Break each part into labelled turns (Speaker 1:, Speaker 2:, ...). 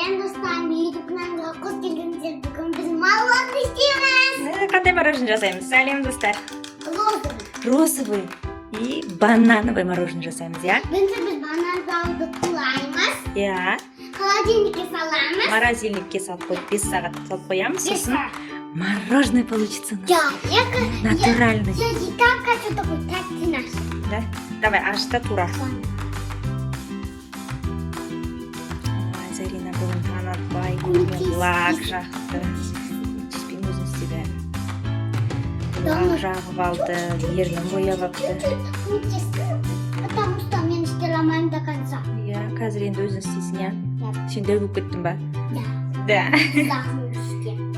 Speaker 1: Сәлем достар, YouTube каналына қош келдіңіздер. Бүгін біз мороженое істейміз.
Speaker 2: Қандай мороженое жасаймыз? Сәлем достар.
Speaker 1: Розовый.
Speaker 2: Розовый и банановый мороженое жасаймыз, иә?
Speaker 1: Бірінші біз бананды құлаймыз.
Speaker 2: Иә.
Speaker 1: Холодильникке саламыз.
Speaker 2: Морозильникке салып қойып 5 сағат салып қоямыз.
Speaker 1: 5
Speaker 2: Сосын
Speaker 1: сағат.
Speaker 2: мороженое получится у нас.
Speaker 1: Я
Speaker 2: Натуральный.
Speaker 1: и так хочу такой тәтті наш.
Speaker 2: Да? Давай, аш та тура. Зарина бүгін таң атпай, өзімен лак жақты. Теспен өзін істеді. Лак жағып алды, ернін бояп алды.
Speaker 1: Потому что мен істей алмаймын до конца.
Speaker 2: Иә, қазір енді өзің істейсің, иә?
Speaker 1: Да.
Speaker 2: Сен дәу болып кеттің ба?
Speaker 1: Да.
Speaker 2: Да.
Speaker 1: Не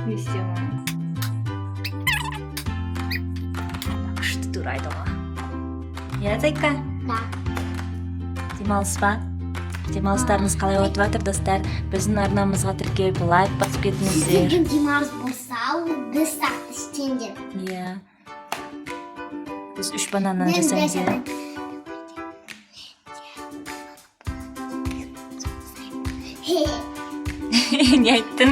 Speaker 2: Не істеймін. Күшті турайды ғой. Иә, Зайка?
Speaker 1: Да.
Speaker 2: Демалыс ба? Демалыстарыңыз қалай өтіп жатыр, достар? Біздің арнамызға тіркеліп лайк басып кетіңіздер.
Speaker 1: Бүгін демалыс болса, ол 5 сағат істеңдер.
Speaker 2: Иә. Біз 3 бананнан жасаймыз, иә? Не айттың?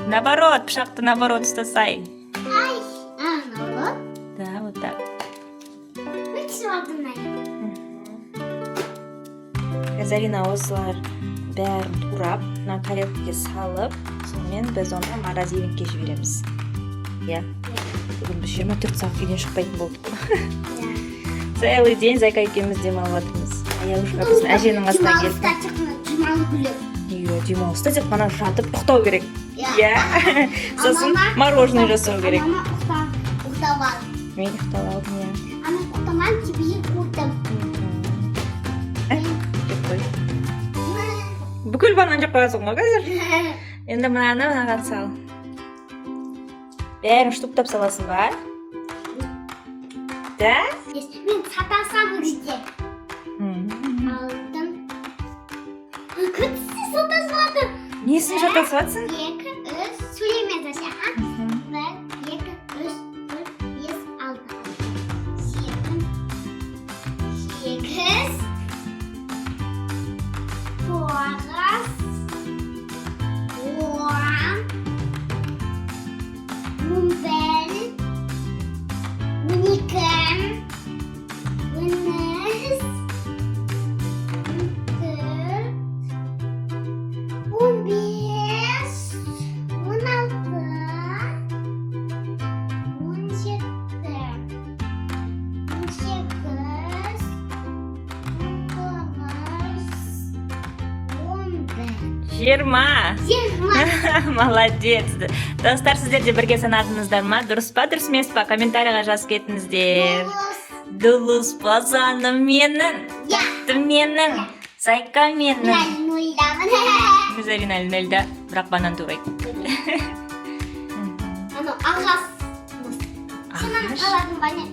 Speaker 2: Наоборот, пышақты наоборот ұстасай.
Speaker 1: Ай, наоборот.
Speaker 2: Да, вот так.
Speaker 1: Өтсіп алдым,
Speaker 2: Зарина осылар бәрін турап, мына тарелкаға салып, сонымен біз оны морозильникке жібереміз. Иә. Бүгін біз 24 сағат үйден шықпайтын болдық. Целый день Зайка екеуміз демалып жатырмыз. Аялушка біздің әженің қасына келді.
Speaker 1: Демалыста тек қана демалу күліп.
Speaker 2: Иә, демалыста тек қана жатып ұйықтау керек. Иә. Сосын
Speaker 1: Мама-
Speaker 2: мороженое жасау керек.
Speaker 1: Мама ұйықтап алды.
Speaker 2: Мен ұйықтап алдым, иә.
Speaker 1: Ана ұйықтаман тебе құртым.
Speaker 2: Деп қой. Бүкіл банан жеп қоясың ғой қазір. Енді мынаған сал. Бәрін штуктап саласың ба? Да?
Speaker 1: Мен сатасам өзде. Алдым. Күтсіз сатасыватыр.
Speaker 2: Несін жатасыватсың?
Speaker 1: 2, 3, сөйлеме Зася. 1, 2, 3, 4, 5, 6, 7, 8,
Speaker 2: 20. Молодец. Достар, сіздер де бірге санадыңыздар ма? Дұрыс па, дұрыс емес па? Комментарияға жазып кетіңіздер. Дулус базаны менің, яқты менің, Зайка менің. Зарина нөлда, бірақ банан турайды.
Speaker 1: Ағас. Сенің қаладың ба не?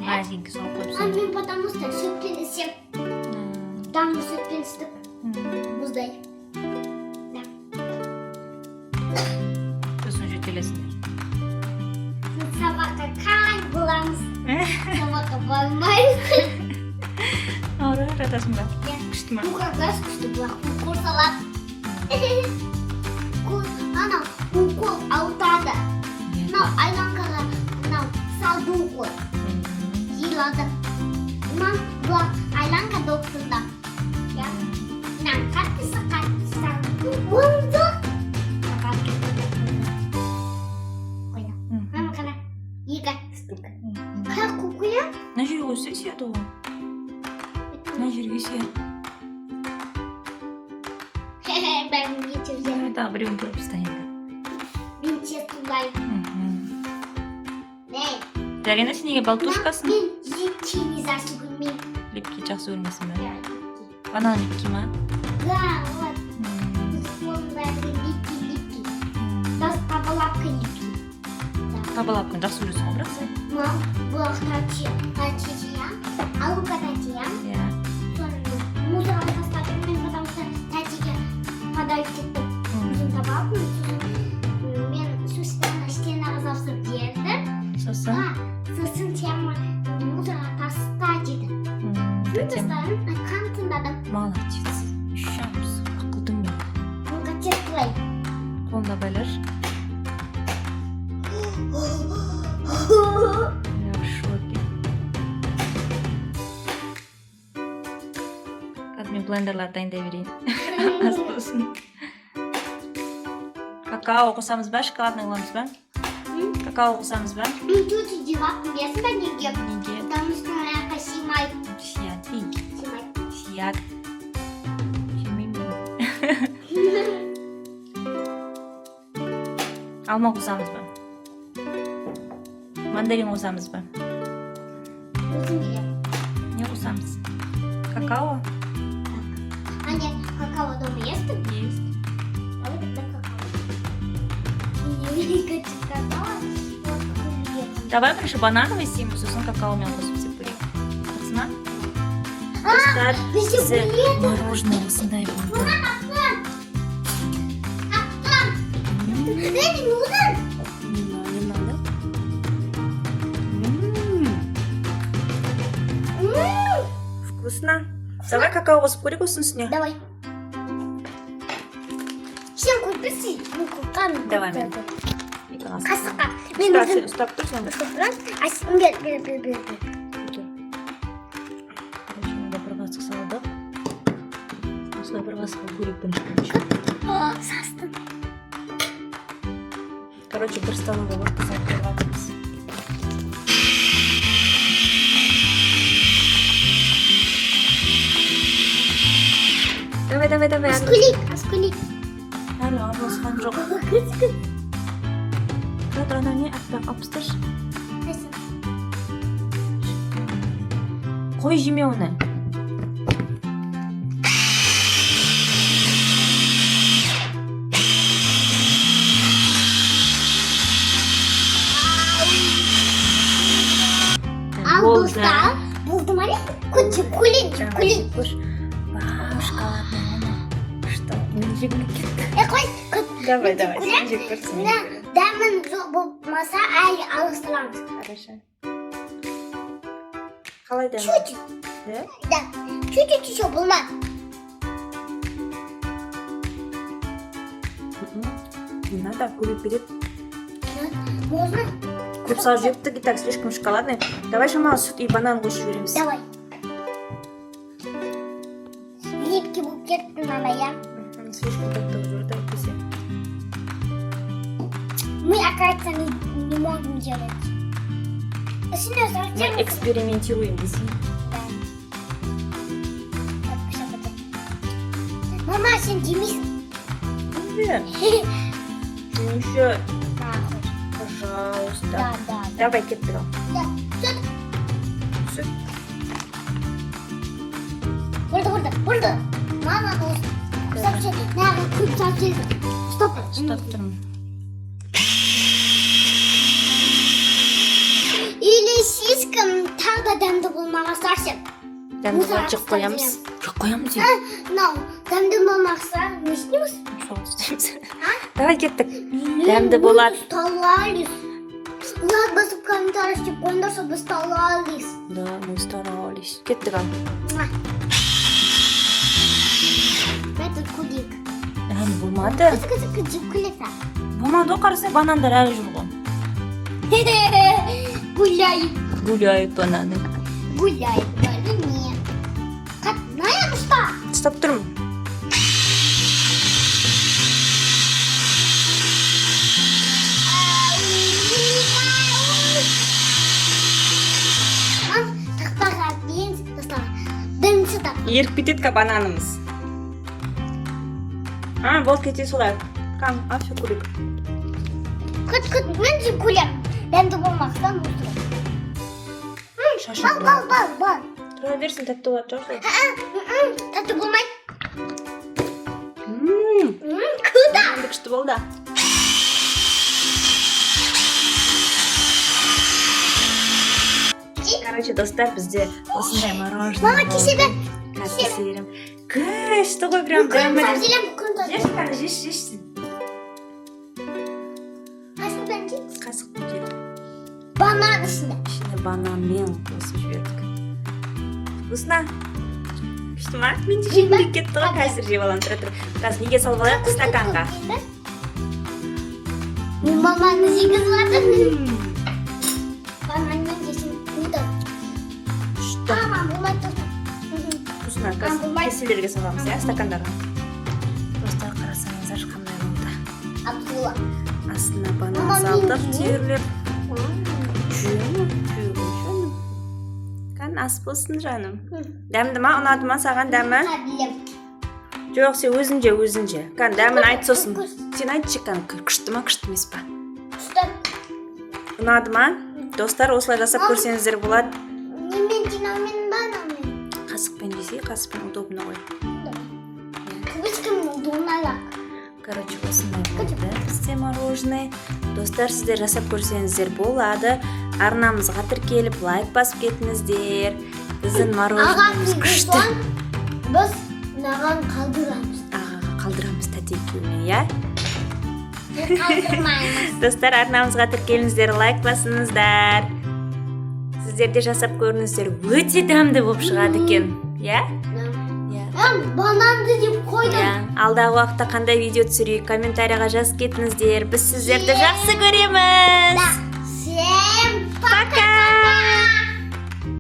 Speaker 2: Маленький сол қойыпсың.
Speaker 1: Мен потому что сүтпен істеп. Дамды сүтпен істеп. Мұздай.
Speaker 2: Сосын жетелесіңдер.
Speaker 1: Сабаққа қай боламыз. Сабаққа бармаймыз.
Speaker 2: Аура, жатасың ба? Күшті ма?
Speaker 1: Қорқас күшті бұлақ. Укол салады. Анау укол аутады. Мынау айланқаға салды укол. Жиылады. Бұлақ айланқа доқтырда. Қаттысы Онды. Қойда. Мама қана. 2 штука. Қай қоя?
Speaker 2: На жерге өсе сияды ғой. На жерге сияды.
Speaker 1: Бәрін етіп жер.
Speaker 2: Тағы біреуін көріп ұста енді.
Speaker 1: Мен тез тулаймын.
Speaker 2: Зарина, сен неге болтушкасың?
Speaker 1: Мен липкий не засугумен.
Speaker 2: Липкий жақсы көрмесің ба? Банан липкий ма?
Speaker 1: Да, вот. Липкий. Даже табалапка липкий.
Speaker 2: Табалапканы жақсы көресің ғой, бірақ сен?
Speaker 1: Мам, бұлақ тәтеям, алука тәтеям.
Speaker 2: Иә.
Speaker 1: Мусорға тастадым мен, потому что тәтеге подарок еттім. Өзім табалаппын. Мен сөстен стенаға запсып бердім.
Speaker 2: Сосын?
Speaker 1: Сосын тема мусорға таста деді.
Speaker 2: хотим.
Speaker 1: Қан тыңдадым.
Speaker 2: Молодец. Üşüyoruz. Akıldım ya.
Speaker 1: Качествой.
Speaker 2: Қолында байлар. Я в шоке. Қазір мен блендерларды дайындай берейін. Аз болсын. Какао қосамыз ба, шоколадный қыламыз ба? Какао қосамыз ба?
Speaker 1: Тут девятку весом неге.
Speaker 2: Неге?
Speaker 1: Потому что я симай.
Speaker 2: Сият дейік.
Speaker 1: Симай.
Speaker 2: Сият. Жемеймін. Алма қосамыз ба? Мандарин қосамыз ба?
Speaker 1: Өзім берем.
Speaker 2: Не қосамыз? Какао?
Speaker 1: А нет, какао дома есть?
Speaker 2: Есть.
Speaker 1: А вот это какао. И какао. Вот какой
Speaker 2: Давай бірінші банановый істейміз, сосын какаомен қосып істеп көрейік. Қысына? Достар,
Speaker 1: бізде
Speaker 2: бізде
Speaker 1: біледі.
Speaker 2: мороженое осындай болды.
Speaker 1: Это не нужен.
Speaker 2: Не надо. Вкусно. Давай какао қосып көрейік осының үстіне.
Speaker 1: Давай. Сен купишь? Ну, купам.
Speaker 2: Давай мен.
Speaker 1: Қасыққа. Мен өзім.
Speaker 2: Ұстап тұр сен.
Speaker 1: А сен бер.
Speaker 2: Бір қасық салдық. Осылай бір қасық көректен шығармыз.
Speaker 1: Састым.
Speaker 2: Короче, бір столовый ложка салып Давай.
Speaker 1: Аскулик.
Speaker 2: Әлі араласқан жоқ. Қазір ана не аппақ апыстыршы. Қой жеме оны.
Speaker 1: Ал достар. Болды ма? Кулин.
Speaker 2: Куш. Вау, шоколадный. Что? Мен жегім кетті.
Speaker 1: Қой.
Speaker 2: Давай. Сен жеп көрсін.
Speaker 1: Дәмін жоқ болмаса әлі алыстырамыз.
Speaker 2: Хорошо. Қалай дәм?
Speaker 1: Чуть-чуть.
Speaker 2: Да?
Speaker 1: Да. Чуть-чуть еще болмады.
Speaker 2: Не надо, курить перед.
Speaker 1: Можно?
Speaker 2: Курсал жепті, и так слишком шоколадный. Давай же мало сүт и банан қосып жібереміз.
Speaker 1: Давай. Липкий букет надо, я.
Speaker 2: Слишком как-то уже, да, вкусе.
Speaker 1: Мы, оказывается, не можем делать. Сильно совсем.
Speaker 2: Мы экспериментируем здесь.
Speaker 1: Да. Так, всё, потом. Мама, сен Демис.
Speaker 2: Нет. Ну еще,
Speaker 1: Нахуй.
Speaker 2: пожалуйста.
Speaker 1: Да.
Speaker 2: Давай, кеттірал.
Speaker 1: Да.
Speaker 2: Сүт.
Speaker 1: Burada. Мама, кстати, надо купить. Стоп.
Speaker 2: Ұстаптырмын.
Speaker 1: Или слишком тағы да дәмді болмағаса сен.
Speaker 2: Дәмді болып жеп қоямыз. Жеп қоямыз ей.
Speaker 1: Мынау дәмді болмақса не істейміз?
Speaker 2: Сол істейміз. Давай кеттік. Дәмді болады.
Speaker 1: Старались. Лайк басып комментарий деп қойыңдар, чтобы старались.
Speaker 2: Да, мы старались. Кеттік ал.
Speaker 1: Это кулик.
Speaker 2: Дәмді болмады.
Speaker 1: Кызы жеп келесі.
Speaker 2: Болмады ғой, қарасай банандар әлі жүр ғой.
Speaker 1: Гуляет.
Speaker 2: Гуляют бананы.
Speaker 1: Даже не. Знаем что?
Speaker 2: Ұстап тұрмын.
Speaker 1: Тақпаға дейін достар. Дымсы тақ.
Speaker 2: Еріп кетеді бананымыз. Болды кете солай. Қам, афе курик.
Speaker 1: Күт, мен жеп көлем. Дәмді болмақтан мұстырым.
Speaker 2: Шашын.
Speaker 1: Бал.
Speaker 2: Тұра берсін, тәтті болады, жоқ.
Speaker 1: Тәтті болмайды.
Speaker 2: Күда! Күшті болды. Короче, достар, бізде осындай мороженое.
Speaker 1: Мама, кеседі.
Speaker 2: Кесерім. Күшті ғой, прям дәмі.
Speaker 1: Күн
Speaker 2: Жеш. Қасық көтер.
Speaker 1: Банан ішінде.
Speaker 2: Ішіне бананмен қосып жібердік. Вкусно? күшті ма? Мен де жегім келіп кетті ғой, қазір жеп аламын. Тұра. Қазір неге салып алайық? Стаканға.
Speaker 1: Маманы жегізіп жатыр. Бананмен жесем круто.
Speaker 2: Күшті.
Speaker 1: Мама, болмайды.
Speaker 2: Вкусно. Қазір кеселерге саламыз, иә, стакандарға. Достар, қарасаңыздар қандай болды.
Speaker 1: Абдулла.
Speaker 2: Астына банан салдық, түйірлеп. Kan ас болсын жаным. Дәмді ма, ұнады ма саған дәмі?
Speaker 1: Білем.
Speaker 2: Жоқ, сен өзің же. Kan дәмін айт сосын. Сен айтшы, kan күшті ма, күшті емес па?
Speaker 1: Күшті.
Speaker 2: Ұнады ма? Достар, осылай жасап көрсеңіздер болады.
Speaker 1: Немен жинаумен бананмен?
Speaker 2: Қасықпен жесе, қасықпен удобно ғой.
Speaker 1: Кубичкамен удобно.
Speaker 2: Короче, осындай болды бізде мороженое. Достар, сіздер жасап көрсеңіздер болады. Арнамызға тіркеліп, лайк басып кетіңіздер. Біздің мороженеміз күшті.
Speaker 1: Біз маған қалдырамыз.
Speaker 2: Ағаға қалдырамыз тәте екеуіне, иә?
Speaker 1: Қалдырмаймыз.
Speaker 2: Достар, арнамызға тіркеліңіздер, лайк басыңыздар. Сіздер де жасап көріңіздер, өте дәмді болып шығады екен, иә?
Speaker 1: Бананды деп қойдым.
Speaker 2: Алдағы уақытта қандай видео түсірейік, комментарияға жазып кетіңіздер. Біз сіздерді жақсы көреміз.
Speaker 1: Всем
Speaker 2: Пока!